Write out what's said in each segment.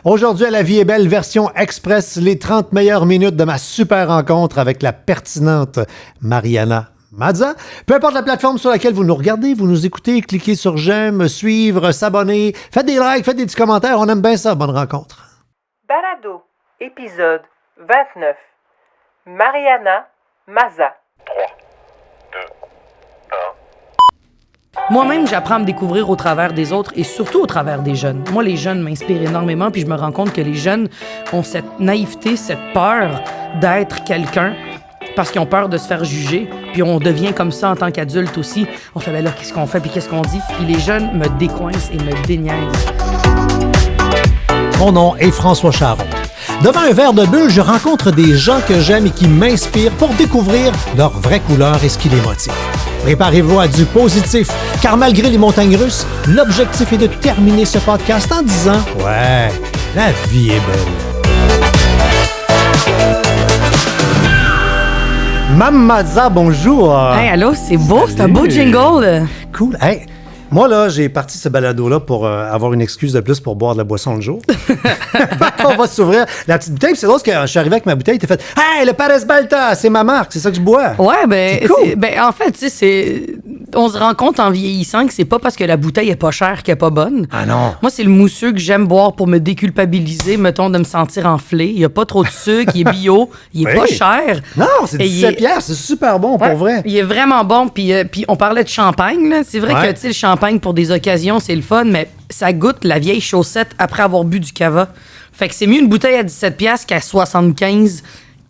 Aujourd'hui, à La Vie est belle, version express, les 30 meilleures minutes de ma super rencontre avec la pertinente Mariana Mazza. Peu importe la plateforme sur laquelle vous nous regardez, vous nous écoutez, cliquez sur j'aime, suivre, s'abonner, faites des likes, faites des petits commentaires, on aime bien ça. Bonne rencontre. Balado, épisode 29. Mariana Mazza. 3, 2, 1. Moi-même, j'apprends à me découvrir au travers des autres et surtout au travers des jeunes. Moi, les jeunes m'inspirent énormément, puis je me rends compte que les jeunes ont cette naïveté, cette peur d'être quelqu'un parce qu'ils ont peur de se faire juger, puis on devient comme ça en tant qu'adulte aussi. On fait, ben là, qu'est-ce qu'on fait, puis qu'est-ce qu'on dit? Puis les jeunes me décoincent et me déniaisent. Mon nom est François Charon. Devant un verre de bulle, je rencontre des gens que j'aime et qui m'inspirent pour découvrir leur vraie couleur et ce qui les motive. Préparez-vous à du positif, car malgré les montagnes russes, l'objectif est de terminer ce podcast en disant « Ouais, la vie est belle ». Mme Mazza, bonjour. Hey, allô, c'est beau, c'est un beau jingle. Cool. Hey, moi, là, j'ai parti ce balado-là pour avoir une excuse de plus pour boire de la boisson le jour. On va s'ouvrir la petite bouteille. Puis c'est drôle parce que je suis arrivé avec ma bouteille, t'es fait « Hey, le Paris Balta, c'est ma marque, c'est ça que je bois. » Ouais, ben, C'est cool. en fait, tu sais, on se rend compte en vieillissant que c'est pas parce que la bouteille est pas chère qu'elle est pas bonne. Ah non. Moi, c'est le mousseux que j'aime boire pour me déculpabiliser, mettons, de me sentir enflé. Il y a pas trop de sucre, il est bio, il est Oui. pas cher. Non, c'est Et 17 piastres, c'est super bon, Ouais, pour vrai. Il est vraiment bon. Puis on parlait de champagne, là. C'est vrai Ouais. que, tu sais, le champagne pour des occasions, c'est le fun, mais ça goûte la vieille chaussette après avoir bu du cava. Fait que c'est mieux une bouteille à 17 piastres qu'à 75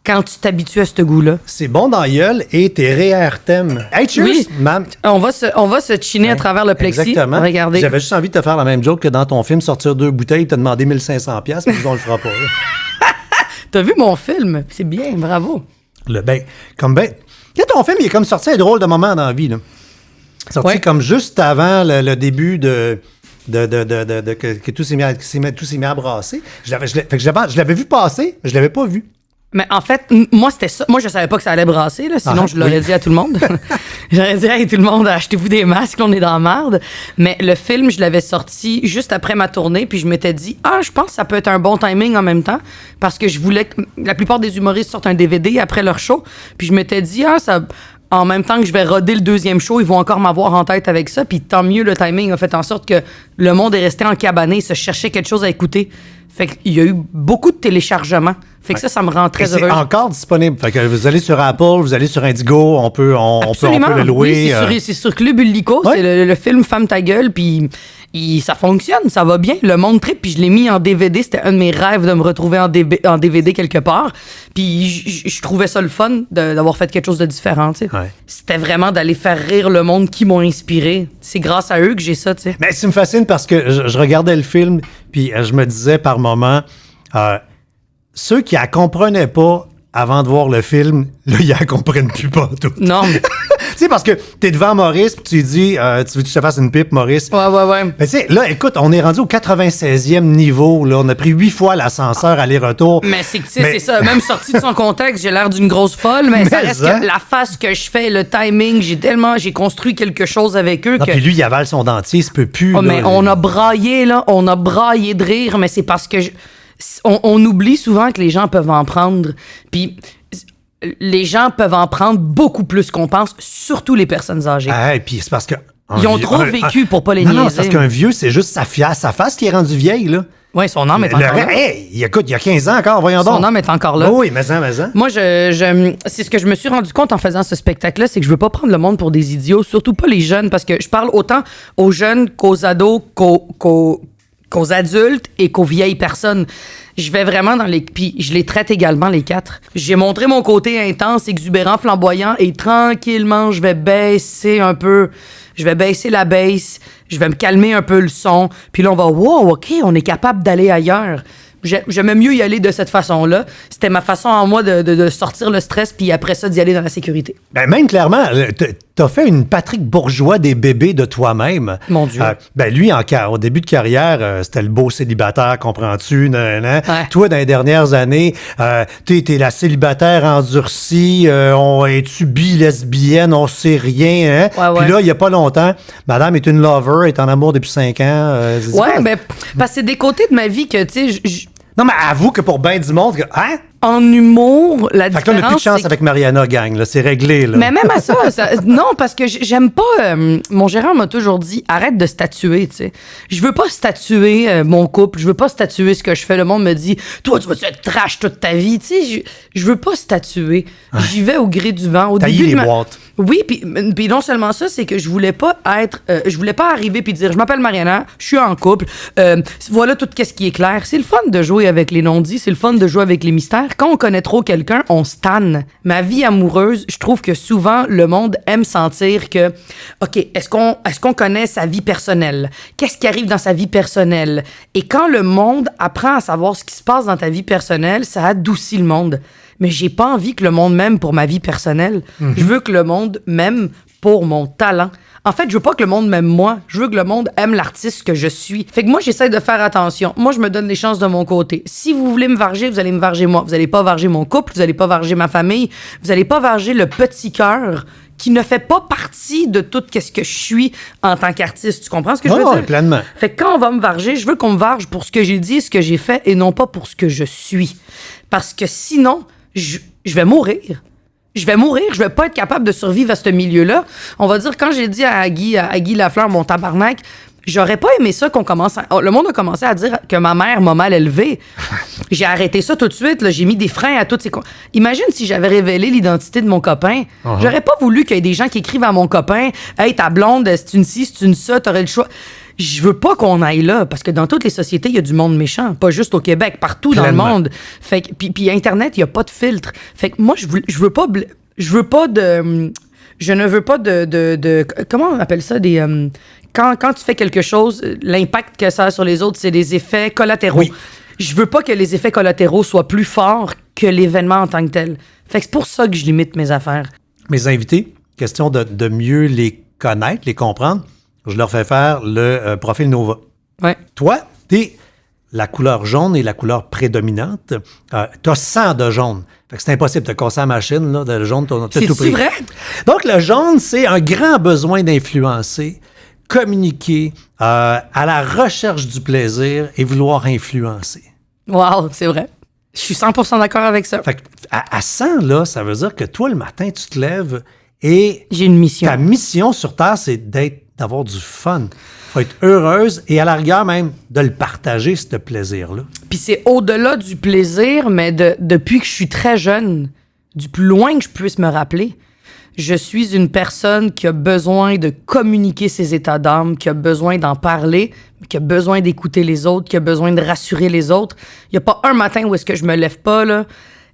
quand tu t'habitues à ce goût-là. C'est bon dans la gueule et tes REER t'aiment. Hey, cheers, Oui. mam. On va se chiner à travers le plexi. Exactement. Regardez. J'avais juste envie de te faire la même joke que dans ton film, sortir 2 bouteilles et te demander 1500 piastres, mais on le fera pas. Là. T'as vu mon film? C'est bien, bravo. Quand ton film, il est comme sorti à un drôle de moment dans la vie, là. Sorti Ouais. comme juste avant le début que tout s'est mis à brasser. Je l'avais vu passer, mais je l'avais pas vu. Mais en fait, moi, c'était ça. Moi, je savais pas que ça allait brasser, là, sinon Ah, je l'aurais oui. dit à tout le monde. J'aurais dit, hey, tout le monde, achetez-vous des masques, là, on est dans la merde. Mais le film, je l'avais sorti juste après ma tournée, puis je m'étais dit, je pense que ça peut être un bon timing en même temps, parce que je voulais que la plupart des humoristes sortent un DVD après leur show, puis je m'étais dit, en même temps que je vais roder le deuxième show, ils vont encore m'avoir en tête avec ça, puis tant mieux, le timing a fait en sorte que le monde est resté encabané, se cherchait quelque chose à écouter. Fait qu'il y a eu beaucoup de téléchargements. Fait que ça me rend Et très c'est heureuse. encore disponible. Fait que vous allez sur Apple, vous allez sur Indigo, on peut le louer. Oui, c'est sur Club Illico, Ouais. c'est le film Femme ta gueule, puis ça fonctionne, ça va bien. Le monde tripe, puis je l'ai mis en DVD. C'était un de mes rêves de me retrouver en DVD quelque part. Puis je trouvais ça le fun d'avoir fait quelque chose de différent, tu sais. Ouais. C'était vraiment d'aller faire rire le monde qui m'ont inspiré. C'est grâce à eux que j'ai ça, tu sais. Mais ça me fascine parce que je regardais le film, puis je me disais par moments, ceux qui la comprenaient pas avant de voir le film, là, ils la comprennent plus pas tout. Non, mais... Tu sais, parce que t'es devant Maurice, puis tu lui dis, tu veux que je te fasse une pipe, Maurice? Ouais. Mais tu sais, là, écoute, on est rendu au 96e niveau, là. On a pris 8 fois l'ascenseur aller-retour. Mais c'est que, tu sais, Mais- c'est ça. Même sorti de son contexte, j'ai l'air d'une grosse folle, mais ça Mais reste hein. que la face que je fais, le timing, j'ai construit quelque chose avec eux Non, que... puis lui, il avale son dentier, il se peut plus. Oh, là. mais on a braillé, là. On a braillé de rire, mais c'est parce que on oublie souvent que les gens peuvent en prendre. Puis les gens peuvent en prendre beaucoup plus qu'on pense, surtout les personnes âgées. Ah, et puis c'est parce que... Ils ont trop vécu pour pas les non, niaiser. Non, c'est parce qu'un vieux, c'est juste sa face qui est rendue vieille, là. Oui, son âme est Le- encore là. Hey, écoute, il y a 15 ans encore, voyons donc. Son âme est encore là. Oui, mais ça. Moi, c'est ce que je me suis rendu compte en faisant ce spectacle-là, c'est que je veux pas prendre le monde pour des idiots, surtout pas les jeunes, parce que je parle autant aux jeunes qu'aux ados, qu'aux adultes et qu'aux vieilles personnes. Je vais vraiment dans les... Puis je les traite également, les quatre. J'ai montré mon côté intense, exubérant, flamboyant, et tranquillement, je vais baisser un peu. Je vais baisser la baisse. Je vais me calmer un peu le son. Puis là, on va, wow, OK, on est capable d'aller ailleurs. J'aimais mieux y aller de cette façon-là. C'était ma façon en moi de sortir le stress, puis après ça, d'y aller dans la sécurité. Ben même clairement, t'as fait une Patrick Bourgeois des bébés de toi-même. Mon Dieu. Lui, au début de carrière, c'était le beau célibataire, comprends-tu? Ouais. Toi, dans les dernières années, t'es la célibataire endurcie, es-tu bi-lesbienne, on sait rien. Hein? Puis là, il n'y a pas longtemps, madame est une lover, est en amour depuis 5 ans. Parce que c'est des côtés de ma vie que, tu sais, non, mais avoue que pour ben du monde, hein? En humour, la différence... Fait que là, on n'a plus de chance avec Mariana, gang. Là, c'est réglé. Là. Mais même à ça non, parce que j'aime pas... mon gérant m'a toujours dit, arrête de statuer, tu sais. Je veux pas statuer mon couple, je veux pas statuer ce que je fais. Le monde me dit, toi, tu vas-tu être trash toute ta vie, tu sais. Je veux pas statuer. J'y vais au gré du vent. Au début les boîtes. Oui, puis non seulement ça, c'est que je voulais pas arriver puis dire, je m'appelle Mariana, je suis en couple, voilà tout ce qui est clair. C'est le fun de jouer avec les non-dits, c'est le fun de jouer avec les mystères. Quand on connaît trop quelqu'un, on se tanne. Ma vie amoureuse, je trouve que souvent, le monde aime sentir que, OK, est-ce qu'on connaît sa vie personnelle? Qu'est-ce qui arrive dans sa vie personnelle? Et quand le monde apprend à savoir ce qui se passe dans ta vie personnelle, ça adoucit le monde. Mais j'ai pas envie que le monde m'aime pour ma vie personnelle. Je veux que le monde m'aime pour mon talent. En fait, je veux pas que le monde m'aime moi. Je veux que le monde aime l'artiste que je suis. Fait que moi, j'essaie de faire attention. Moi, je me donne les chances de mon côté. Si vous voulez me varger, vous allez me varger moi. Vous allez pas varger mon couple, vous allez pas varger ma famille, vous allez pas varger le petit cœur qui ne fait pas partie de tout ce que je suis en tant qu'artiste. Tu comprends ce que je veux dire? Pleinement. Fait que quand on va me varger, je veux qu'on me varge pour ce que j'ai dit, ce que j'ai fait, et non pas pour ce que je suis. Parce que sinon, je vais mourir. Je vais pas être capable de survivre à ce milieu-là. On va dire, quand j'ai dit à Guy Lafleur, mon tabarnak, j'aurais pas aimé ça qu'on commence à... Le monde a commencé à dire que ma mère m'a mal élevée. J'ai arrêté ça tout de suite, là. J'ai mis des freins à toutes ces... Imagine si j'avais révélé l'identité de mon copain. J'aurais pas voulu qu'il y ait des gens qui écrivent à mon copain « Hey, ta blonde, c'est une ci, c'est une ça, t'aurais le choix... » Je veux pas qu'on aille là, parce que dans toutes les sociétés, il y a du monde méchant. Pas juste au Québec, partout dans le monde. Fait que, puis Internet, il y a pas de filtre. Fait que moi, je ne veux pas de... Comment on appelle ça? Quand tu fais quelque chose, l'impact que ça a sur les autres, c'est des effets collatéraux. Oui. Je veux pas que les effets collatéraux soient plus forts que l'événement en tant que tel. Fait que c'est pour ça que je limite mes affaires. Mes invités, question de mieux les connaître, les comprendre, je leur fais faire le profil Nova. Ouais. Toi, t'es la couleur jaune est la couleur prédominante. T'as 100 de jaune. Fait que c'est impossible de casser la machine, là, de jaune, t'as tout pris. C'est vrai? Donc, le jaune, c'est un grand besoin d'influencer, communiquer, à la recherche du plaisir et vouloir influencer. Wow, c'est vrai. Je suis 100% d'accord avec ça. Fait que à 100, là, ça veut dire que toi, le matin, tu te lèves et... J'ai une mission. Ta mission sur Terre, c'est d'avoir du fun. Faut être heureuse et à la rigueur même de le partager, ce plaisir-là. Puis c'est au-delà du plaisir, mais depuis que je suis très jeune, du plus loin que je puisse me rappeler, je suis une personne qui a besoin de communiquer ses états d'âme, qui a besoin d'en parler, qui a besoin d'écouter les autres, qui a besoin de rassurer les autres. Il n'y a pas un matin où est-ce que je me lève pas, là,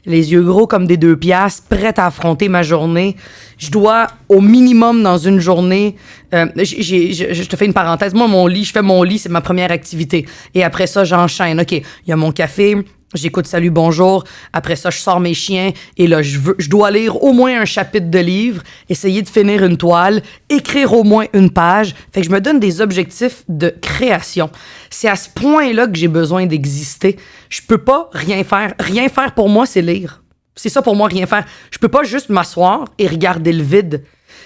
les yeux gros comme des 2 piastres, prête à affronter ma journée. Je dois, au minimum dans une journée... je te fais une parenthèse. Moi, je fais mon lit, c'est ma première activité. Et après ça, j'enchaîne. OK, il y a mon café, j'écoute Salut, bonjour. Après ça, je sors mes chiens. Et là, je dois lire au moins un chapitre de livre, essayer de finir une toile, écrire au moins une page. Fait que je me donne des objectifs de création. C'est à ce point-là que j'ai besoin d'exister. Je peux pas rien faire. Rien faire pour moi, c'est lire. C'est ça pour moi, rien faire. Je peux pas juste m'asseoir et regarder le vide.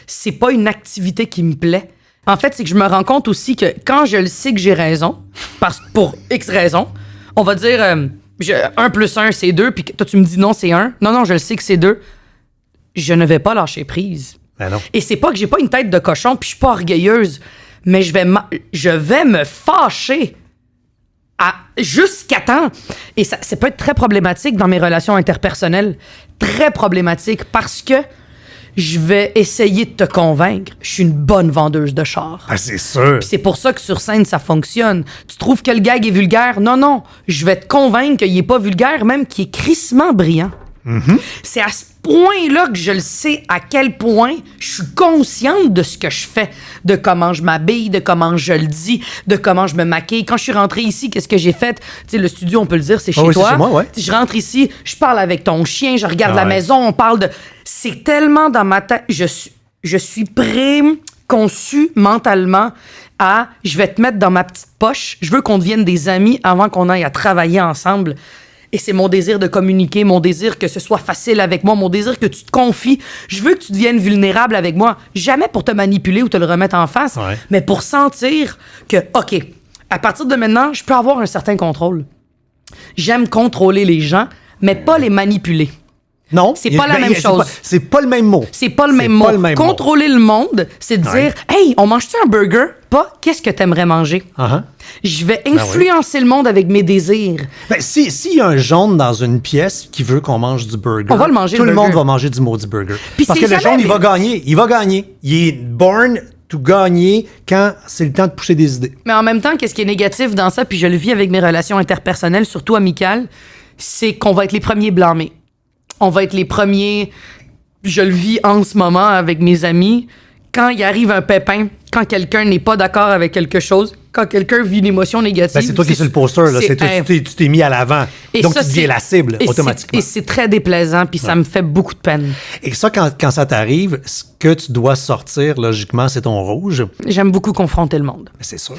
C'est pas une activité qui me plaît. En fait, c'est que je me rends compte aussi que quand je le sais que j'ai raison, pour X raisons, on va dire 1 plus 1, c'est 2, puis toi, tu me dis non, c'est 1. Non, je le sais que c'est 2. Je ne vais pas lâcher prise. Ben non. Et c'est pas que j'ai pas une tête de cochon, puis je suis pas orgueilleuse, mais je vais me fâcher jusqu'à temps. Et ça peut être très problématique dans mes relations interpersonnelles. Très problématique parce que je vais essayer de te convaincre. Je suis une bonne vendeuse de char. Ah, c'est sûr. Puis c'est pour ça que sur scène, ça fonctionne. Tu trouves que le gag est vulgaire? Non. Je vais te convaincre qu'il est pas vulgaire, même qu'il est crissement brillant. C'est à ce point-là que je le sais à quel point je suis consciente de ce que je fais, de comment je m'habille, de comment je le dis, de comment je me maquille. Quand je suis rentrée ici, qu'est-ce que j'ai fait? Tu sais, le studio, on peut le dire, c'est chez oui, toi. C'est chez moi, ouais. Je rentre ici, je parle avec ton chien, je regarde la maison, on parle de... C'est tellement dans ma tête... Je suis préconçue mentalement à « je vais te mettre dans ma petite poche, je veux qu'on devienne des amis avant qu'on aille à travailler ensemble ». Et c'est mon désir de communiquer, mon désir que ce soit facile avec moi, mon désir que tu te confies. Je veux que tu deviennes vulnérable avec moi. Jamais pour te manipuler ou te le remettre en face, mais pour sentir que, OK, à partir de maintenant, je peux avoir un certain contrôle. J'aime contrôler les gens, mais pas les manipuler. Non. C'est pas la même chose. C'est pas le même mot. C'est pas le même mot. Contrôler le monde, c'est de dire, hey, on mange-tu un burger? Pas, qu'est-ce que t'aimerais manger? Je vais influencer le monde avec mes désirs. S'il y a un jaune dans une pièce qui veut qu'on mange du burger, on va le manger, tout le monde va manger du maudit burger. Puis parce que le jaune, il va gagner. Il va gagner. Il est born to gagner quand c'est le temps de pousser des idées. Mais en même temps, qu'est-ce qui est négatif dans ça, puis je le vis avec mes relations interpersonnelles, surtout amicales, c'est qu'on va être les premiers blâmés. On va être les premiers, je le vis en ce moment avec mes amis, quand il arrive un pépin, quand quelqu'un n'est pas d'accord avec quelque chose, quand quelqu'un vit une émotion négative... c'est toi qui es sur le poster, là. Tu t'es mis à l'avant. Donc, tu deviens la cible, automatiquement. Et c'est très déplaisant, puis ça me fait beaucoup de peine. Et ça, quand ça t'arrive, ce que tu dois sortir, logiquement, c'est ton rouge. J'aime beaucoup confronter le monde. C'est sûr.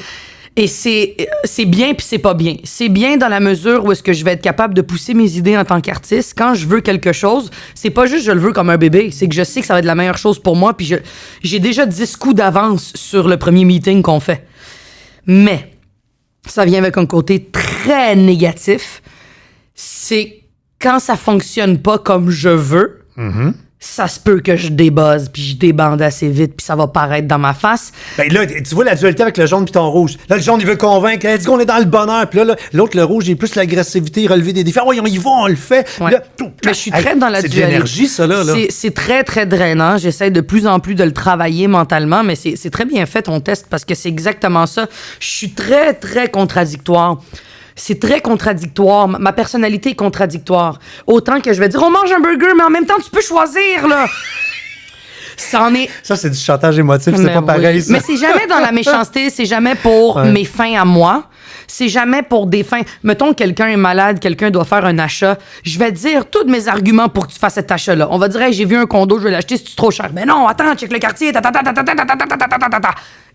Et c'est bien puis c'est pas bien. C'est bien dans la mesure où est-ce que je vais être capable de pousser mes idées en tant qu'artiste. Quand je veux quelque chose, c'est pas juste je le veux comme un bébé, c'est que je sais que ça va être la meilleure chose pour moi, puis j'ai déjà 10 coups d'avance sur le premier meeting qu'on fait. Mais ça vient avec un côté très négatif. C'est quand ça fonctionne pas comme je veux, ça se peut que je débuzz, puis je débande assez vite, puis ça va paraître dans ma face. Là, tu vois la dualité avec le jaune puis ton rouge. Là, le jaune, il veut convaincre. Let's go, on est dans le bonheur. Puis là, l'autre, le rouge, il est plus l'agressivité, relever des défis. Ah oui, on y va, on le fait. Ouais. Là, mais je suis très dans la dualité. C'est de l'énergie, ça, là. C'est très, très drainant. J'essaie de plus en plus de le travailler mentalement, mais c'est très bien fait, ton test, parce que c'est exactement ça. Je suis très, très contradictoire. C'est très contradictoire. Ma personnalité est contradictoire. Autant que je vais dire, on mange un burger, mais en même temps, tu peux choisir, là. Ça, c'est du chantage émotif, c'est pas pareil, ça. Mais c'est jamais dans la méchanceté, c'est jamais pour mes fins à moi. C'est jamais pour des fins... Mettons que quelqu'un est malade, quelqu'un doit faire un achat. Je vais dire tous mes arguments pour que tu fasses cet achat-là. On va dire, hey, j'ai vu un condo, je vais l'acheter, c'est trop cher. Mais non, attends, check le quartier.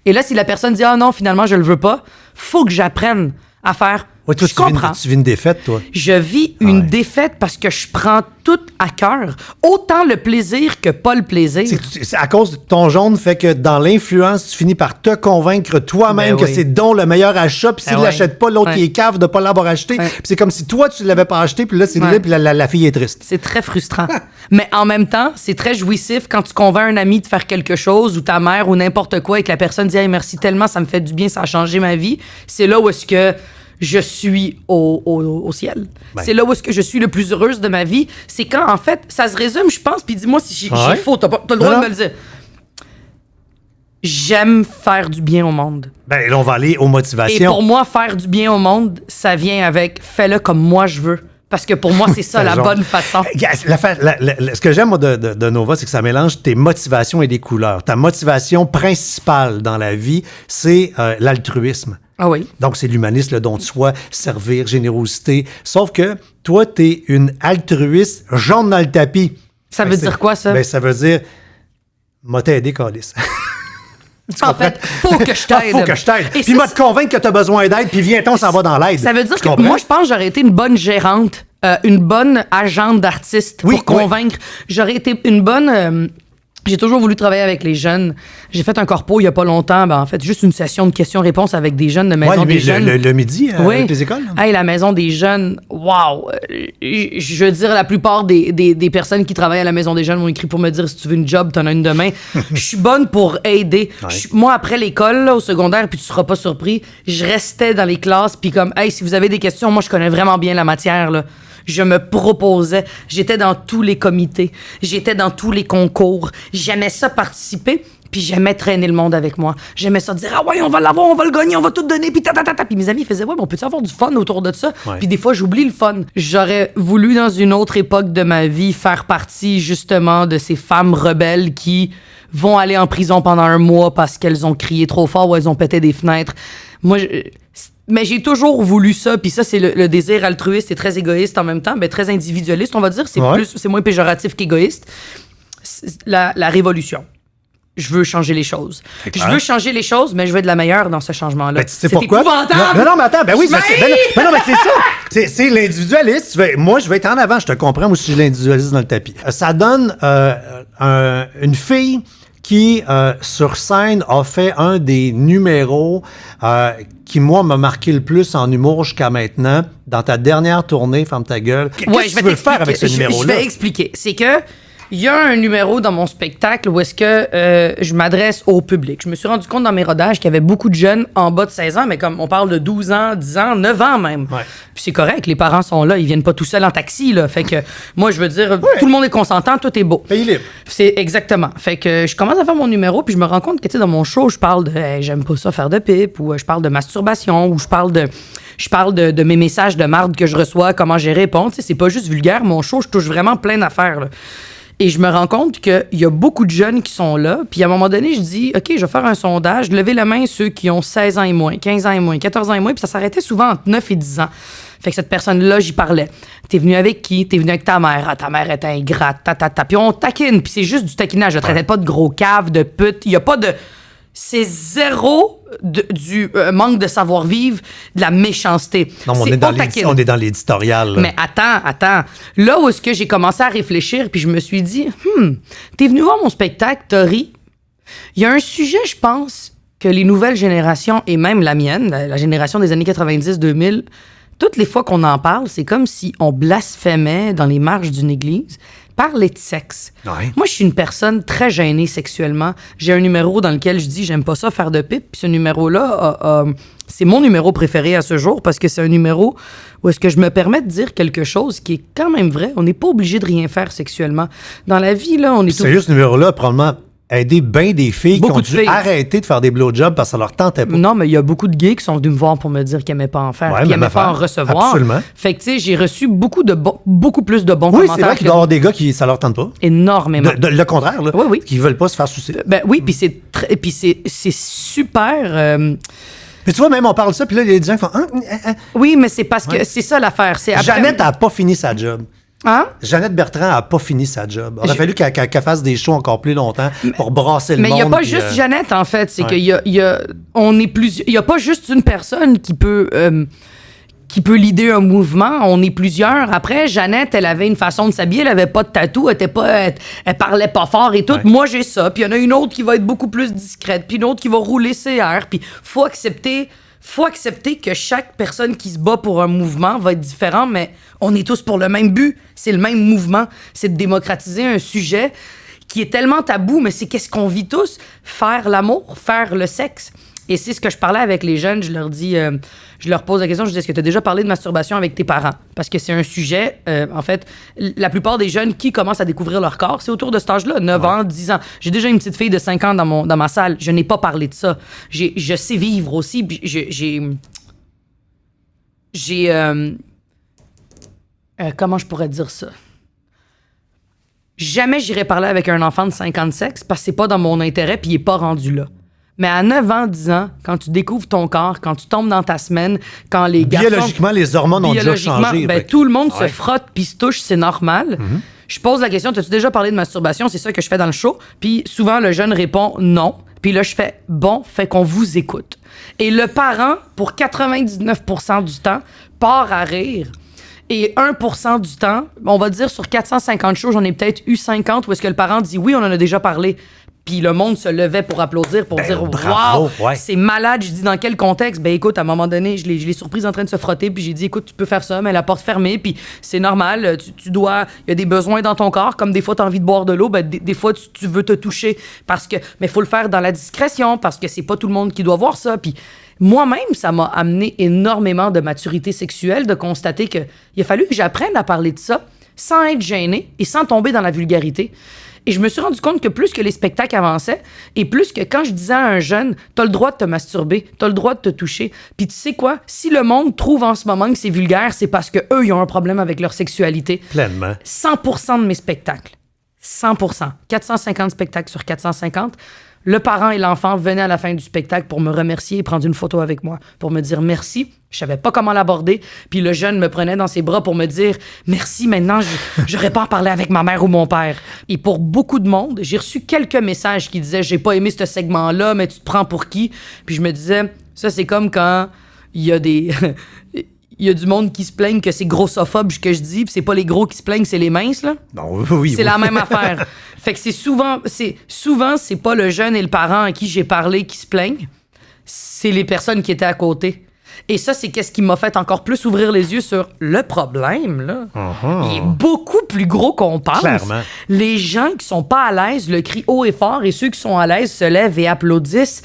Et là, si la personne dit, ah non, finalement, je le veux pas, faut que j'apprenne à faire... Ouais, toi, je comprends. Tu vis une défaite, toi. Je vis une défaite parce que je prends tout à cœur. Autant le plaisir que pas le plaisir. C'est à cause de ton jaune fait que dans l'influence, tu finis par te convaincre toi-même que c'est donc le meilleur achat. Puis s'il ne l'achète pas, l'autre, il est cave de ne pas l'avoir acheté. Puis c'est comme si toi, tu ne l'avais pas acheté. Puis là, c'est là, puis la fille est triste. C'est très frustrant. Mais en même temps, c'est très jouissif quand tu convaincs un ami de faire quelque chose ou ta mère ou n'importe quoi et que la personne dit hey, merci tellement, ça me fait du bien, ça a changé ma vie. C'est là où est-ce que je suis au ciel. C'est là où est-ce que je suis le plus heureuse de ma vie. C'est quand, en fait, ça se résume, je pense, puis dis-moi si j'ai faux, t'as le droit de me le dire. J'aime faire du bien au monde. Là, on va aller aux motivations. Et pour moi, faire du bien au monde, ça vient avec fais-le comme moi je veux. Parce que pour moi, c'est ça la bonne façon. Ce que j'aime moi, de Nova, c'est que ça mélange tes motivations et des couleurs. Ta motivation principale dans la vie, c'est l'altruisme. Ah oui. Donc, c'est l'humanisme, le don de soi, servir, générosité. Sauf que toi, t'es une altruiste jaune dans le tapis. Ça veut dire quoi, ça? Ça veut dire, m'a t'aider, Calice. En fait, faut que je t'aide. Faut que je t'aide. Puis m'a te convaincre que t'as besoin d'aide, puis viens-t'en, s'en va dans l'aide. Ça veut dire que moi, je pense que j'aurais été une bonne gérante, une bonne agente d'artiste pour convaincre. J'aurais été une bonne... J'ai toujours voulu travailler avec les jeunes. J'ai fait un corpo il y a pas longtemps. En fait, juste une session de questions-réponses avec des jeunes de Maison des Jeunes. Le midi, avec les écoles. Hey, la Maison des Jeunes, wow! Je veux dire, la plupart des personnes qui travaillent à la Maison des Jeunes m'ont écrit pour me dire si tu veux une job, t'en as une demain. Je suis bonne pour aider. Moi, après l'école, là, au secondaire, puis tu seras pas surpris, je restais dans les classes, puis comme, hey, si vous avez des questions, moi, je connais vraiment bien la matière, là. Je me proposais. J'étais dans tous les comités. J'étais dans tous les concours. J'aimais ça participer. Puis j'aimais traîner le monde avec moi. J'aimais ça dire, ah ouais, on va l'avoir, on va le gagner, on va tout donner, puis ta. Puis mes amis faisaient, ouais, mais on peut-tu avoir du fun autour de ça? Ouais. Puis des fois, j'oublie le fun. J'aurais voulu, dans une autre époque de ma vie, faire partie, justement, de ces femmes rebelles qui vont aller en prison pendant 1 mois parce qu'elles ont crié trop fort ou elles ont pété des fenêtres. Mais j'ai toujours voulu ça, puis ça, c'est le désir altruiste et très égoïste en même temps, ben très individualiste, on va dire. C'est moins péjoratif qu'égoïste. La révolution. Je veux changer les choses. Je veux changer les choses, mais je veux de la meilleure dans ce changement-là. Ben, tu sais pourquoi? Épouvantable! Non, mais attends, ben oui, non, mais c'est ça. C'est l'individualiste. Moi, je vais être en avant, je te comprends, moi, si je l'individualise dans le tapis. Ça donne une fille qui, sur scène, a fait un des numéros qui, moi, m'a marqué le plus en humour jusqu'à maintenant. Dans ta dernière tournée, Ferme ta gueule. Qu'est-ce que tu veux faire avec ce numéro-là? Je vais expliquer. C'est que il y a un numéro dans mon spectacle où est-ce que je m'adresse au public. Je me suis rendu compte dans mes rodages qu'il y avait beaucoup de jeunes en bas de 16 ans, mais comme on parle de 12 ans, 10 ans, 9 ans même. Ouais. Puis c'est correct, les parents sont là, ils viennent pas tout seuls en taxi, là. Fait que moi, je veux dire, tout le monde est consentant, tout est beau. Pays libre. C'est exactement. Fait que je commence à faire mon numéro, puis je me rends compte que, tu sais, dans mon show, je parle de hey, j'aime pas ça faire de pipe, ou je parle de masturbation, ou je parle de mes messages de marde que je reçois, comment j'y réponds. Tu sais, c'est pas juste vulgaire, mon show, je touche vraiment plein d'affaires, là. Et je me rends compte qu'il y a beaucoup de jeunes qui sont là. Puis à un moment donné, je dis, OK, je vais faire un sondage. Levez la main ceux qui ont 16 ans et moins, 15 ans et moins, 14 ans et moins. Puis ça s'arrêtait souvent entre 9 et 10 ans. Fait que cette personne-là, j'y parlais. T'es venu avec qui? T'es venu avec ta mère. Ah, ta mère était ingrate. Puis on taquine. Puis c'est juste du taquinage. Je traitais pas de gros cave, de pute. Il y a pas de... C'est zéro du manque de savoir-vivre, de la méchanceté. Non, mais on est dans l'éditorial. Mais attends. Là où est-ce que j'ai commencé à réfléchir, puis je me suis dit, t'es venu voir mon spectacle, t'as ri. Il y a un sujet, je pense, que les nouvelles générations, et même la mienne, la génération des années 90-2000, toutes les fois qu'on en parle, c'est comme si on blasphémait dans les marches d'une église. Parler de sexe. Ouais. Moi, je suis une personne très gênée sexuellement. J'ai un numéro dans lequel je dis j'aime pas ça faire de pipe. Puis ce numéro-là, c'est mon numéro préféré à ce jour parce que c'est un numéro où est-ce que je me permets de dire quelque chose qui est quand même vrai. On n'est pas obligé de rien faire sexuellement. Dans la vie, là, on est... Sérieux, ce numéro-là, probablement... aider bien des filles beaucoup qui ont dû arrêter de faire des blowjobs parce que ça leur tentait pas. Non, mais il y a beaucoup de gays qui sont venus me voir pour me dire qu'ils n'aimaient pas en faire. Ouais, Puis ils n'aimaient pas en recevoir. Absolument. Fait que, tu sais, j'ai reçu beaucoup plus de bons oui, commentaires. c'est vrai qu'il doit y avoir des gars qui ça leur tente pas. Énormément. Le contraire, là. Oui. Qui veulent pas se faire sucer. Ben oui, puis c'est super... Mais tu vois, même on parle de ça, puis là, il y a des gens qui font... Oui, mais c'est parce que c'est ça l'affaire. C'est après... Jeannette n'a pas fini sa job. Hein? Jeannette Bertrand n'a pas fini sa job. Il aurait fallu qu'elle fasse des shows encore plus longtemps pour brasser le monde. Mais il n'y a pas juste Jeannette, en fait. C'est qu'il y a pas juste une personne qui peut leader un mouvement. On est plusieurs. Après, Jeannette, elle avait une façon de s'habiller. Elle avait pas de tatou. Elle parlait pas fort et tout. Ouais. Moi, j'ai ça. Puis il y en a une autre qui va être beaucoup plus discrète. Puis une autre qui va rouler ses airs. Puis faut accepter que chaque personne qui se bat pour un mouvement va être différent, mais on est tous pour le même but. C'est le même mouvement. C'est de démocratiser un sujet qui est tellement tabou, mais c'est qu'est-ce qu'on vit tous? Faire l'amour, faire le sexe. Et c'est ce que je parlais avec les jeunes. Je leur dis, je leur pose la question, je dis, est-ce que tu as déjà parlé de masturbation avec tes parents? Parce que c'est un sujet, en fait, la plupart des jeunes qui commencent à découvrir leur corps, c'est autour de cet âge-là, 9 ans, 10 ans. J'ai déjà une petite fille de 5 ans dans ma salle. Je n'ai pas parlé de ça. Je sais vivre aussi. Comment je pourrais dire ça? Jamais j'irai parler avec un enfant de 5 ans de sexe parce que c'est pas dans mon intérêt puis il est pas rendu là. Mais à 9 ans, 10 ans, quand tu découvres ton corps, quand tu tombes dans ta semaine, quand les garçons... Biologiquement, les hormones ont déjà changé. Ben, tout le monde se frotte puis se touche, c'est normal. Mm-hmm. Je pose la question, t'as-tu déjà parlé de masturbation? C'est ça que je fais dans le show. Puis souvent, le jeune répond non. Puis là, je fais bon, fait qu'on vous écoute. Et le parent, pour 99% du temps, part à rire. Et 1% du temps, on va dire sur 450 shows, j'en ai peut-être eu 50 où est-ce que le parent dit oui, on en a déjà parlé. Puis le monde se levait pour applaudir, pour dire bravo, wow, ouais. C'est malade. Je dis dans quel contexte? Ben écoute, à un moment donné, je l'ai surprise en train de se frotter, puis j'ai dit écoute, tu peux faire ça, mais la porte fermée, puis c'est normal. Tu dois, il y a des besoins dans ton corps, comme des fois tu as envie de boire de l'eau, ben des fois tu veux te toucher mais faut le faire dans la discrétion parce que c'est pas tout le monde qui doit voir ça. Puis moi-même, ça m'a amené énormément de maturité sexuelle, de constater que il a fallu que j'apprenne à parler de ça sans être gênée et sans tomber dans la vulgarité. Et je me suis rendu compte que plus que les spectacles avançaient, et plus que quand je disais à un jeune, t'as le droit de te masturber, t'as le droit de te toucher, puis tu sais quoi? Si le monde trouve en ce moment que c'est vulgaire, c'est parce que eux ils ont un problème avec leur sexualité. Pleinement. 100% de mes spectacles. 100%. 450 spectacles sur 450. Le parent et l'enfant venaient à la fin du spectacle pour me remercier et prendre une photo avec moi, pour me dire merci. Je savais pas comment l'aborder. Puis le jeune me prenait dans ses bras pour me dire merci, maintenant, j'aurais pas à parler avec ma mère ou mon père. Et pour beaucoup de monde, j'ai reçu quelques messages qui disaient j'ai pas aimé ce segment-là, mais tu te prends pour qui? Puis je me disais, ça, c'est comme quand il y a des. Il y a du monde qui se plaigne que c'est grossophobe ce que je dis, puis c'est pas les gros qui se plaignent, c'est les minces, là. Non, oui. C'est la même affaire. Fait que c'est souvent, c'est pas le jeune et le parent à qui j'ai parlé qui se plaignent, c'est les personnes qui étaient à côté. Et ça, c'est qu'est-ce qui m'a fait encore plus ouvrir les yeux sur le problème, là. Il est beaucoup plus gros qu'on pense. Clairement. Les gens qui sont pas à l'aise le crient haut et fort, et ceux qui sont à l'aise se lèvent et applaudissent.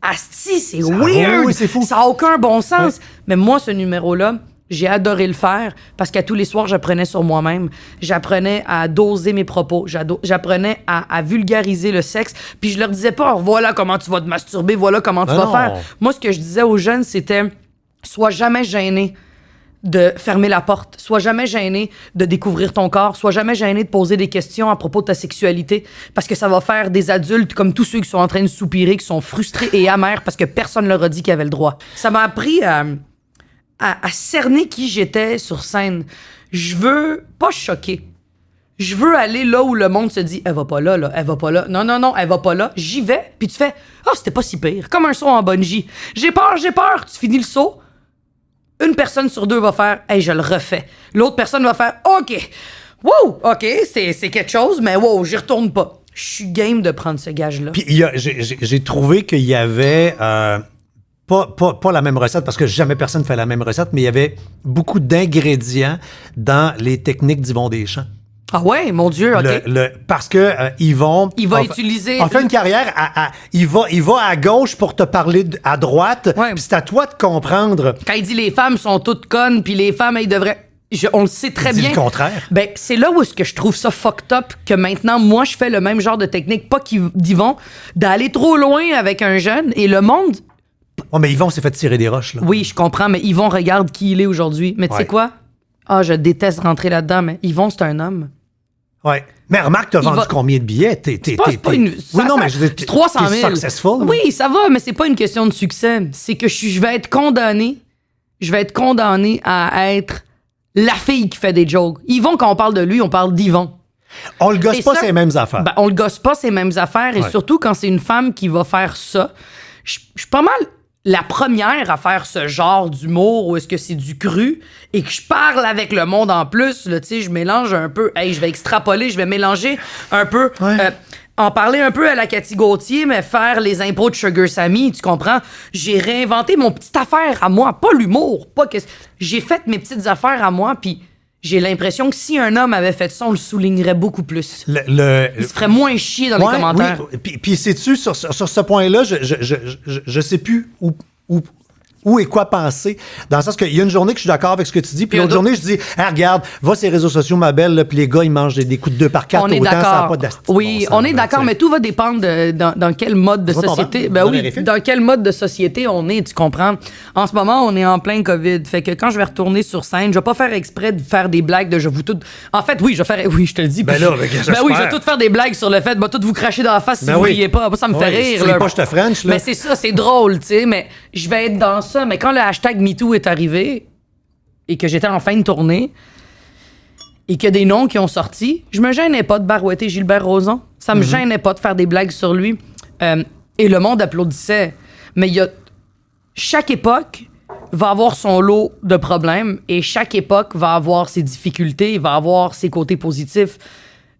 Asti, c'est weird! Oui, c'est fou. Ça n'a aucun bon sens. Ouais. Mais moi, ce numéro-là, j'ai adoré le faire parce qu'à tous les soirs, j'apprenais sur moi-même. J'apprenais à doser mes propos. J'apprenais à vulgariser le sexe. Puis je leur disais pas, voilà comment tu vas te masturber, voilà comment tu vas faire. Moi, ce que je disais aux jeunes, c'était, sois jamais gêné de fermer la porte. Sois jamais gêné de découvrir ton corps. Sois jamais gêné de poser des questions à propos de ta sexualité parce que ça va faire des adultes comme tous ceux qui sont en train de soupirer, qui sont frustrés et amers parce que personne leur a dit qu'ils avaient le droit. Ça m'a appris à cerner qui j'étais sur scène. Je veux pas choquer. Je veux aller là où le monde se dit « Elle va pas là, elle va pas là. Non, elle va pas là. » J'y vais, puis tu fais « Ah, c'était pas si pire. » Comme un saut en bungee. J'ai peur. Tu finis le saut. Une personne sur deux va faire « Hey, je le refais. » L'autre personne va faire « OK. Wow, OK, c'est quelque chose, mais wow, j'y retourne pas. » Je suis game de prendre ce gage-là. Puis j'ai trouvé qu'il y avait pas la même recette, parce que jamais personne fait la même recette, mais il y avait beaucoup d'ingrédients dans les techniques d'Yvon Deschamps. Ah ouais, mon Dieu, OK. Parce que Yvon... Il va utiliser... On fait une carrière, il va à gauche pour te parler à droite, ouais. Puis c'est à toi de comprendre. Quand il dit les femmes sont toutes connes, puis les femmes, elles devraient... on le sait très bien. Le contraire. Ben, c'est là où est-ce que je trouve ça fucked up que maintenant, moi, je fais le même genre de technique, pas d'Yvon, d'aller trop loin avec un jeune, et le monde... Oh, mais Yvon s'est fait tirer des roches, là. Oui, je comprends, mais Yvon regarde qui il est aujourd'hui. Mais tu sais quoi? Ah, je déteste rentrer là-dedans, mais Yvon, c'est un homme. Ouais. Mais remarque, t'as vendu combien de billets? C'est pas une... Oui, non, mais je veux dire, 300 000. Successful. Oui, ça va, mais c'est pas une question de succès. C'est que je vais être condamné. Je vais être condamné à être la fille qui fait des jokes. Yvon, quand on parle de lui, on parle d'Yvon. On le gosse pas ces mêmes affaires. Ben, on le gosse pas ces mêmes affaires. Et surtout, quand c'est une femme qui va faire ça, je suis pas mal la première à faire ce genre d'humour où est-ce que c'est du cru et que je parle avec le monde en plus. Tu sais, je mélange un peu. Hey, je vais extrapoler, je vais mélanger un peu. En parler un peu à la Cathy Gauthier, mais faire les impros de Sugar Sammy, tu comprends? J'ai réinventé mon petite affaire à moi, pas l'humour, pas que... J'ai fait mes petites affaires à moi, puis j'ai l'impression que si un homme avait fait ça, on le soulignerait beaucoup plus. Il se ferait moins chier dans les commentaires. Oui. Puis sais-tu, sur ce point-là, je sais plus où et quoi penser. Dans le sens qu'il y a une journée que je suis d'accord avec ce que tu dis, puis l'autre journée, je dis, hey, regarde, va sur les réseaux sociaux, ma belle, puis les gars, ils mangent des coups de 2 par 4 on est autant, d'accord. ça n'a pas d'astime. Oui, on est d'accord, mais tout va dépendre dans quel mode de société. Ben oui, dans quel mode de société on est, tu comprends? En ce moment, on est en plein COVID. Fait que quand je vais retourner sur scène, je vais pas faire exprès de faire des blagues de je vous tout. En fait, oui, je vais faire. Oui, je te le dis. Ben là, oui, je vais tout faire des blagues sur le fait de tout vous cracher dans la face si vous riez pas. Ça me fait rire. Si pas, je te French, là. Mais c'est ça, c'est drôle, tu sais. Mais je vais être dans ça. Mais quand le hashtag MeToo est arrivé et que j'étais en fin de tournée et qu'il y a des noms qui ont sorti, je me gênais pas de barouetter Gilbert Rozon. Ça me gênait pas de faire des blagues sur lui. Et le monde applaudissait. Mais chaque époque va avoir son lot de problèmes et chaque époque va avoir ses difficultés, va avoir ses côtés positifs.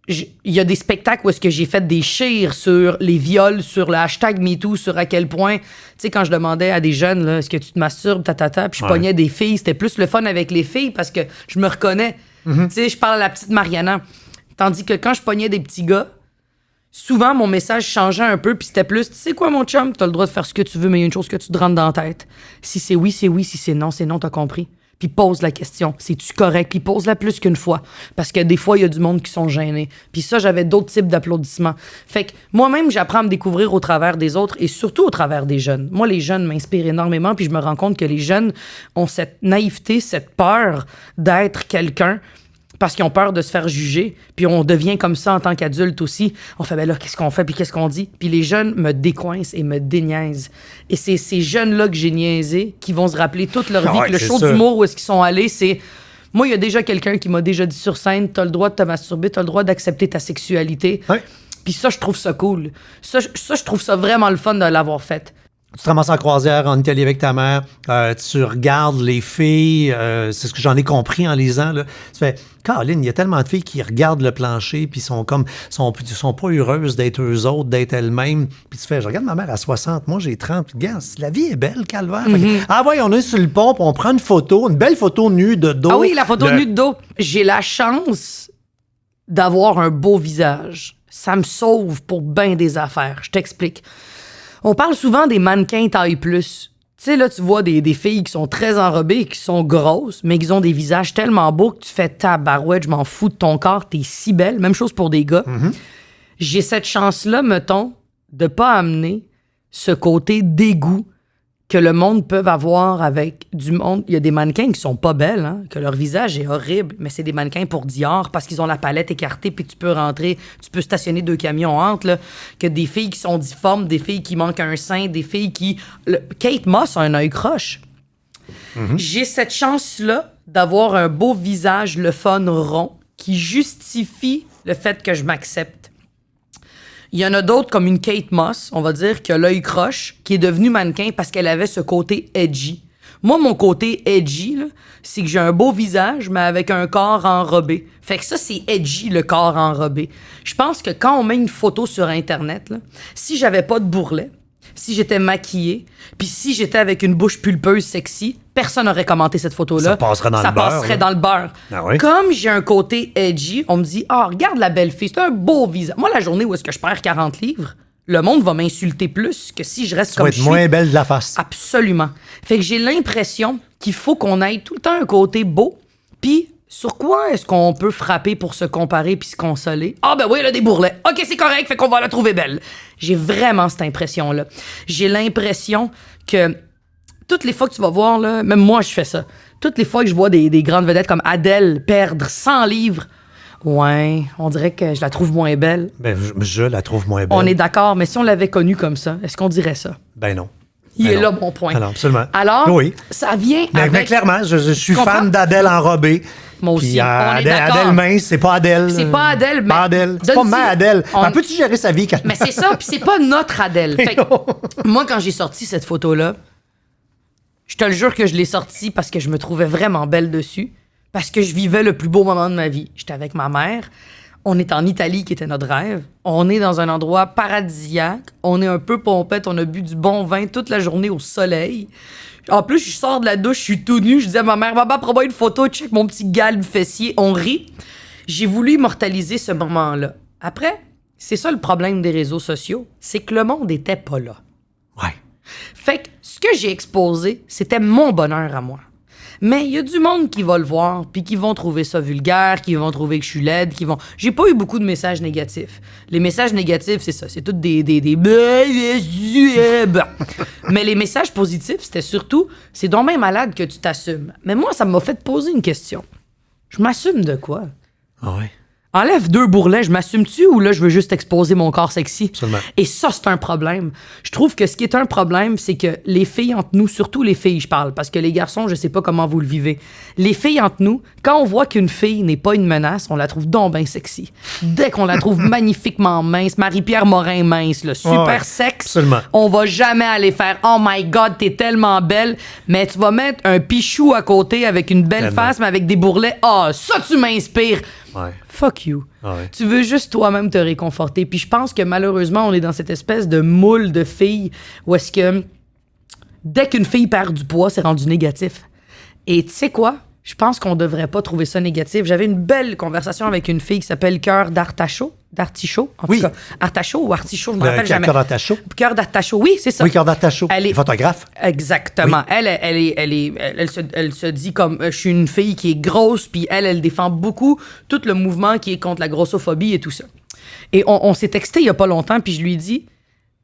Il y a des spectacles où est-ce que j'ai fait des chires sur les viols, sur le hashtag MeToo, sur à quel point, tu sais, quand je demandais à des jeunes, là, est-ce que tu te masturbes, puis je pognais des filles, c'était plus le fun avec les filles parce que je me reconnais. Tu sais, je parle à la petite Mariana. Tandis que quand je pognais des petits gars, souvent, mon message changeait un peu, puis c'était plus, tu sais quoi, mon chum, t'as le droit de faire ce que tu veux, mais il y a une chose que tu te rentres dans la tête. Si c'est oui, c'est oui, si c'est non, t'as compris. Puis pose la question. C'est-tu correct? Puis pose-la plus qu'une fois. Parce que des fois, il y a du monde qui sont gênés. Puis ça, j'avais d'autres types d'applaudissements. Fait que moi-même, j'apprends à me découvrir au travers des autres et surtout au travers des jeunes. Moi, les jeunes m'inspirent énormément. Puis je me rends compte que les jeunes ont cette naïveté, cette peur d'être quelqu'un parce qu'ils ont peur de se faire juger. Puis on devient comme ça en tant qu'adulte aussi. On fait, ben là, qu'est-ce qu'on fait? Puis qu'est-ce qu'on dit? Puis les jeunes me décoincent et me déniaisent. Et c'est ces jeunes-là que j'ai niaisés qui vont se rappeler toute leur vie. Ouais, que le c'est show ça. d'humour où est-ce qu'ils sont allés, c'est... Moi, il y a déjà quelqu'un qui m'a déjà dit sur scène, t'as le droit de te masturber, t'as le droit d'accepter ta sexualité. Ouais. Puis ça, je trouve ça cool. Ça, je trouve ça vraiment le fun de l'avoir fait. Tu te ramasses en croisière en Italie avec ta mère, tu regardes les filles, c'est ce que j'en ai compris en lisant, là. Tu fais, Caroline, il y a tellement de filles qui regardent le plancher puis sont pas heureuses d'être eux autres, d'être elles-mêmes. Puis tu fais, je regarde ma mère à 60, moi j'ai 30, puis regarde, la vie est belle, calvaire. Fait que, ah ouais, on est sur le pont, puis on prend une photo, une belle photo nue de dos. Ah oui, la photo nue de dos. J'ai la chance d'avoir un beau visage. Ça me sauve pour bien des affaires. Je t'explique. On parle souvent des mannequins taille plus. Tu sais, là, tu vois des filles qui sont très enrobées et qui sont grosses, mais qui ont des visages tellement beaux que tu fais tabarouette, je m'en fous de ton corps, t'es si belle. Même chose pour des gars. J'ai cette chance-là, mettons, de pas amener ce côté dégoût que le monde peut avoir avec du monde. Il y a des mannequins qui sont pas belles, hein, que leur visage est horrible, mais c'est des mannequins pour Dior parce qu'ils ont la palette écartée puis que tu peux rentrer, tu peux stationner 2 camions entre, là, que des filles qui sont difformes, des filles qui manquent un sein, des filles qui... Kate Moss a un œil croche. J'ai cette chance-là d'avoir un beau visage, le fun rond, qui justifie le fait que je m'accepte. Il y en a d'autres, comme une Kate Moss, on va dire, qui a l'œil croche, qui est devenue mannequin parce qu'elle avait ce côté edgy. Moi, mon côté edgy, là, c'est que j'ai un beau visage, mais avec un corps enrobé. Fait que ça, c'est edgy, le corps enrobé. Je pense que quand on met une photo sur Internet, là, si j'avais pas de bourrelet, si j'étais maquillée, puis si j'étais avec une bouche pulpeuse sexy, personne n'aurait commenté cette photo-là. Ça passerait dans le beurre. Ça passerait dans le beurre. Ah oui? Comme j'ai un côté edgy, on me dit « Ah, regarde la belle fille, c'est un beau visage. » Moi, la journée où est-ce que je perds 40 livres, le monde va m'insulter plus que si je reste Tu comme vas je être suis. moins belle de la face. Absolument. Fait que j'ai l'impression qu'il faut qu'on ait tout le temps un côté beau, puis sur quoi est-ce qu'on peut frapper pour se comparer puis se consoler? Ah ben oui, elle a des bourrelets. OK, c'est correct, fait qu'on va la trouver belle. J'ai vraiment cette impression-là. J'ai l'impression que toutes les fois que tu vas voir, là, même moi, je fais ça. Toutes les fois que je vois des grandes vedettes comme Adèle perdre 100 livres, ouais, on dirait que je la trouve moins belle. Ben, je la trouve moins belle. On est d'accord, mais si on l'avait connue comme ça, est-ce qu'on dirait ça? Ben non. Il Ben est non. là, mon point. Alors, absolument. Alors, oui. ça vient Mais avec... clairement, je suis comprends? fan d'Adèle enrobée. Moi aussi, Puis, on est Adèle, d'accord. Adèle mince, c'est pas Adèle. C'est pas Adèle, mais... Pas Adèle. C'est pas Donne-y. ma Adèle. On- Peut-tu gérer sa vie quand Mais c'est ça, puis c'est pas notre Adèle. Fait que moi, quand j'ai sorti cette photo-là, je te le jure que je l'ai sortie parce que je me trouvais vraiment belle dessus, parce que je vivais le plus beau moment de ma vie. J'étais avec ma mère, on est en Italie, qui était notre rêve, on est dans un endroit paradisiaque, on est un peu pompette, on a bu du bon vin toute la journée au soleil. En plus, je sors de la douche, je suis tout nu, je dis à ma mère, maman, prends-moi une photo, check mon petit galbe fessier, on rit. J'ai voulu immortaliser ce moment-là. Après, c'est ça le problème des réseaux sociaux, c'est que le monde était pas là. Ouais. Fait que ce que j'ai exposé, c'était mon bonheur à moi. Mais il y a du monde qui va le voir, puis qui vont trouver ça vulgaire, qui vont trouver que je suis laide, qui vont... J'ai pas eu beaucoup de messages négatifs. Les messages négatifs, c'est ça, c'est tout des... Mais les messages positifs, c'était surtout, c'est donc bien malade que tu t'assumes. Mais moi, ça m'a fait poser une question. Je m'assume de quoi? Ah ouais. Enlève 2 bourrelets, je m'assume-tu ou là, je veux juste exposer mon corps sexy? Absolument. Et ça, c'est un problème. Je trouve que ce qui est un problème, c'est que les filles entre nous, surtout les filles, je parle, parce que les garçons, je sais pas comment vous le vivez. Les filles entre nous, quand on voit qu'une fille n'est pas une menace, on la trouve donc bien sexy. Dès qu'on la trouve magnifiquement mince, Marie-Pierre Morin mince, le super Ouais, sexe, absolument. on va jamais aller faire « Oh my God, t'es tellement belle », mais tu vas mettre un pichou à côté avec une belle Tellement. face, mais avec des bourrelets. « Ah, ça, tu m'inspires! » Ouais. Fuck you. Ah ouais. Tu veux juste toi-même te réconforter. Puis je pense que malheureusement, on est dans cette espèce de moule de filles où est-ce que dès qu'une fille perd du poids, c'est rendu négatif. Et tu sais quoi? Je pense qu'on devrait pas trouver ça négatif. J'avais une belle conversation avec une fille qui s'appelle Cœur d'Artachaud. d'artichaut, en Oui. tout cas. Artachaut ou artichaut, je me rappelle Le jamais. cœur d'artachaut. Cœur d'artachaut, oui, c'est ça. Oui, cœur d'artachaut. Elle est- Photographe. Exactement. Oui. Elle se dit comme je suis une fille qui est grosse, puis elle défend beaucoup tout le mouvement qui est contre la grossophobie et tout ça. Et on s'est texté il y a pas longtemps, puis je lui ai dit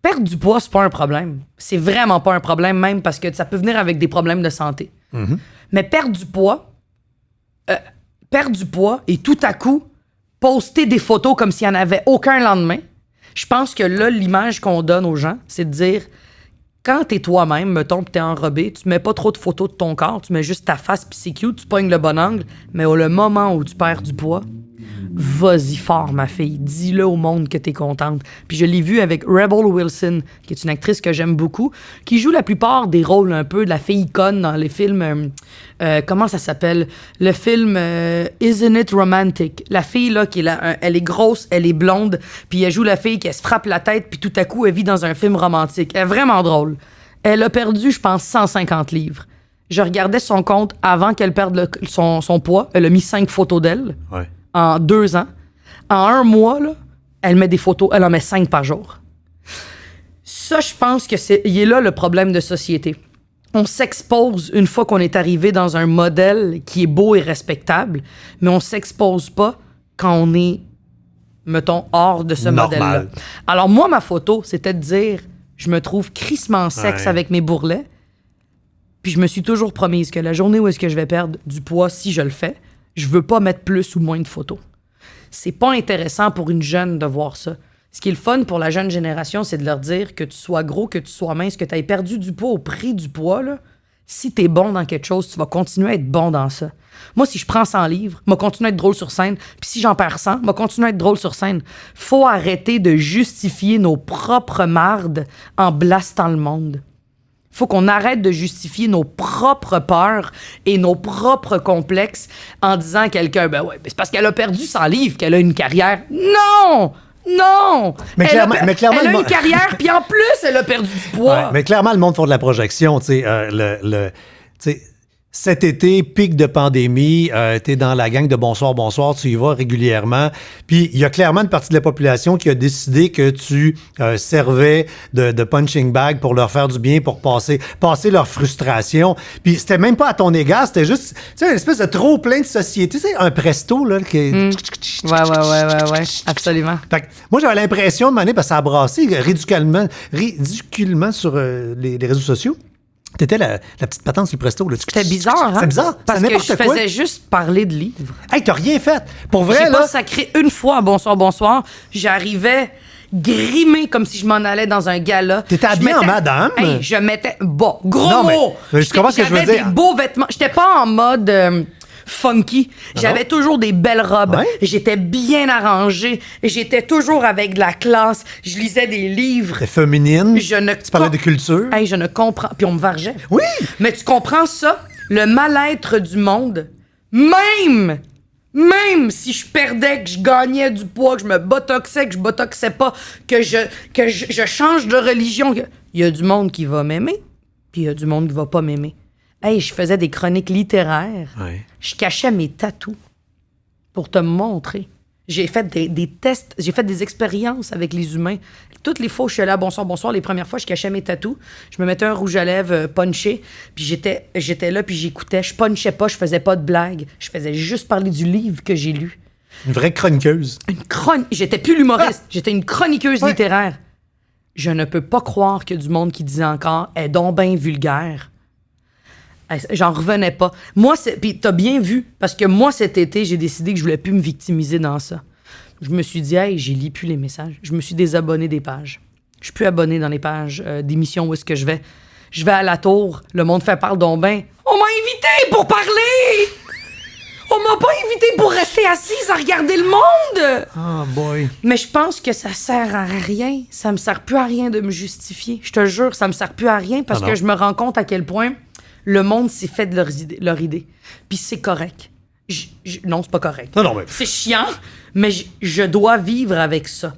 perdre du poids, c'est pas un problème. C'est vraiment pas un problème, même parce que ça peut venir avec des problèmes de santé. Mais perdre du poids et tout à coup poster des photos comme s'il n'y en avait aucun lendemain, je pense que là, l'image qu'on donne aux gens, c'est de dire quand t'es toi-même, mettons que t'es enrobé, tu mets pas trop de photos de ton corps, tu mets juste ta face puis c'est cute, tu pognes le bon angle, mais le moment où tu perds du poids, vas-y fort, ma fille. Dis-le au monde que t'es contente. Puis je l'ai vu avec Rebel Wilson, qui est une actrice que j'aime beaucoup, qui joue la plupart des rôles un peu de la fille conne dans les films... comment ça s'appelle? Le film Isn't It Romantic? La fille, là, qui est là, elle est grosse, elle est blonde, puis elle joue la fille qui se frappe la tête, puis tout à coup, elle vit dans un film romantique. Elle est vraiment drôle. Elle a perdu, je pense, 150 livres. Je regardais son compte avant qu'elle perde son poids. Elle a mis 5 photos d'elle. Ouais. En 2 ans. En 1 mois, là, elle met des photos, elle en met 5 par jour. Ça, je pense que il est là le problème de société. On s'expose une fois qu'on est arrivé dans un modèle qui est beau et respectable, mais on s'expose pas quand on est, mettons, hors de ce Normal. modèle-là. Alors moi, ma photo, c'était de dire, je me trouve crissement sexe Ouais. avec mes bourrelets, puis je me suis toujours promise que la journée où est-ce que je vais perdre du poids, si je le fais, je veux pas mettre plus ou moins de photos. C'est pas intéressant pour une jeune de voir ça. Ce qui est le fun pour la jeune génération, c'est de leur dire que tu sois gros, que tu sois mince, que tu aies perdu du poids au prix du poids, là. Si t'es bon dans quelque chose, tu vas continuer à être bon dans ça. Moi, si je prends 100 livres, je vais continuer à être drôle sur scène. Puis si j'en perds 100, je vais continuer à être drôle sur scène. Faut arrêter de justifier nos propres mardes en blastant le monde. Faut qu'on arrête de justifier nos propres peurs et nos propres complexes en disant à quelqu'un, ben ouais, c'est parce qu'elle a perdu 100 livres qu'elle a une carrière. Non! Non! Mais clairement, elle a le une carrière, puis en plus, elle a perdu du poids. Ouais, mais clairement, le monde font de la projection. Tu sais, tu sais, cet été, pic de pandémie, t'es dans la gang de Bonsoir, Bonsoir, tu y vas régulièrement. Puis il y a clairement une partie de la population qui a décidé que tu servais de punching bag pour leur faire du bien, pour passer leur frustration. Puis c'était même pas à ton égard, c'était juste, tu sais, une espèce de trop plein de société. Tu sais, un presto, là, qui... Ouais, absolument. Fait que moi, j'avais l'impression, de m'année, parce que ça a brassé ridiculement sur les réseaux sociaux. T'étais la petite patente sur le presto. Là. C'était bizarre, hein? C'était bizarre. Parce C'était que je n'importe quoi. faisais juste parler de livres. Hey, t'as rien fait. Pour vrai, J'ai là. pas sacré une fois à Bonsoir, Bonsoir. J'arrivais grimée comme si je m'en allais dans un gala. T'étais Je habillée en mettais- madame. Hey, je mettais... Bon, gros Non, mais- mot! mais je comprends ce que je veux J'avais dire. des beaux vêtements. J'étais pas en mode... funky. J'avais toujours des belles robes. Ouais. J'étais bien arrangée. J'étais toujours avec de la classe. Je lisais des livres. T'es féminine. Je ne Tu parlais de culture. Hey, je ne comprends. Puis on me vargeait. Oui. Mais tu comprends ça? Le mal-être du monde, même si je perdais, que je gagnais du poids, que je me botoxais, que je botoxais pas, que je change de religion, il y a du monde qui va m'aimer, puis il y a du monde qui va pas m'aimer. Hey, je faisais des chroniques littéraires. Ouais. Je cachais mes tatous pour te montrer. J'ai fait des tests, j'ai fait des expériences avec les humains. Toutes les fois où je suis allée à Bonsoir, Bonsoir, les premières fois, je cachais mes tatous. Je me mettais un rouge à lèvres punché, puis j'étais là, puis j'écoutais. Je punchais pas, je faisais pas de blagues. Je faisais juste parler du livre que j'ai lu. Une vraie chroniqueuse. J'étais plus l'humoriste, j'étais une chroniqueuse littéraire. Je ne peux pas croire qu'il y a du monde qui disait encore « est donc ben vulgaire ». J'en revenais pas. Moi, puis t'as bien vu, parce que moi, cet été, j'ai décidé que je voulais plus me victimiser dans ça. Je me suis dit, hey, j'ai lu plus les messages. Je me suis désabonné des pages. Je suis plus abonné dans les pages d'émissions où est-ce que je vais. Je vais à la tour, le monde fait parle donc ben. On m'a invité pour parler! On m'a pas invité pour rester assise à regarder le monde! Oh boy. Mais je pense que ça sert à rien. Ça me sert plus à rien de me justifier. Je te jure, ça me sert plus à rien parce que je me rends compte à quel point le monde s'est fait de leur idée. Puis c'est correct. Non, c'est pas correct. Non, mais... C'est chiant, mais je dois vivre avec ça.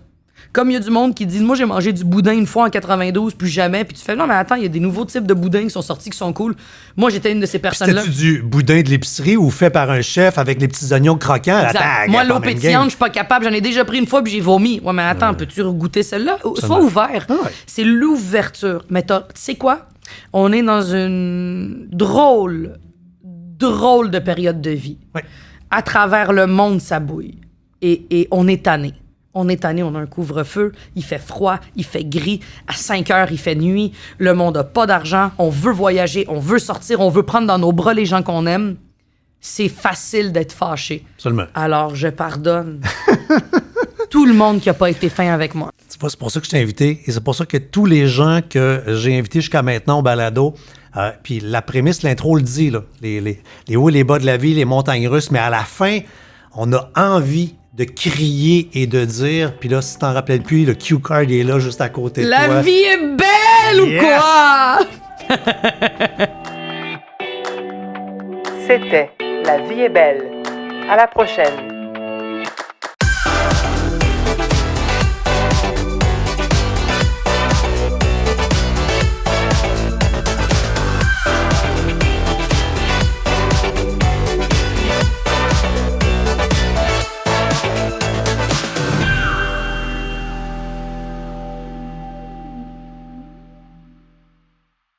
Comme il y a du monde qui dit, moi, j'ai mangé du boudin une fois en 92, plus jamais. Puis tu fais, non, mais attends, il y a des nouveaux types de boudins qui sont sortis, qui sont cool. Moi, j'étais une de ces personnes-là. C'était-tu du boudin de l'épicerie ou fait par un chef avec les petits oignons croquants à la Exact. tag? Moi, l'eau pétillante, je suis pas capable. J'en ai déjà pris une fois, puis j'ai vomi. Ouais, mais attends, peux-tu goûter celle-là? Sois ouvert. Ah ouais. C'est l'ouverture. Mais tu sais quoi? On est dans une drôle de période de vie. Ouais. À travers le monde, ça bouille. Et on est tanné. On est tanné, on a un couvre-feu, il fait froid, il fait gris, à 5 heures, il fait nuit, le monde n'a pas d'argent, on veut voyager, on veut sortir, on veut prendre dans nos bras les gens qu'on aime. C'est facile d'être fâché. Absolument. Alors, je pardonne tout le monde qui n'a pas été fin avec moi. Tu vois, c'est pour ça que je t'ai invité et c'est pour ça que tous les gens que j'ai invités jusqu'à maintenant au balado, puis la prémisse, l'intro le dit, là, les hauts et les bas de la vie, les montagnes russes, mais à la fin, on a envie de crier et de dire, puis là, si t'en rappelles plus, le cue card est là, juste à côté de toi. La vie est belle Yes! ou quoi? C'était La vie est belle. À la prochaine.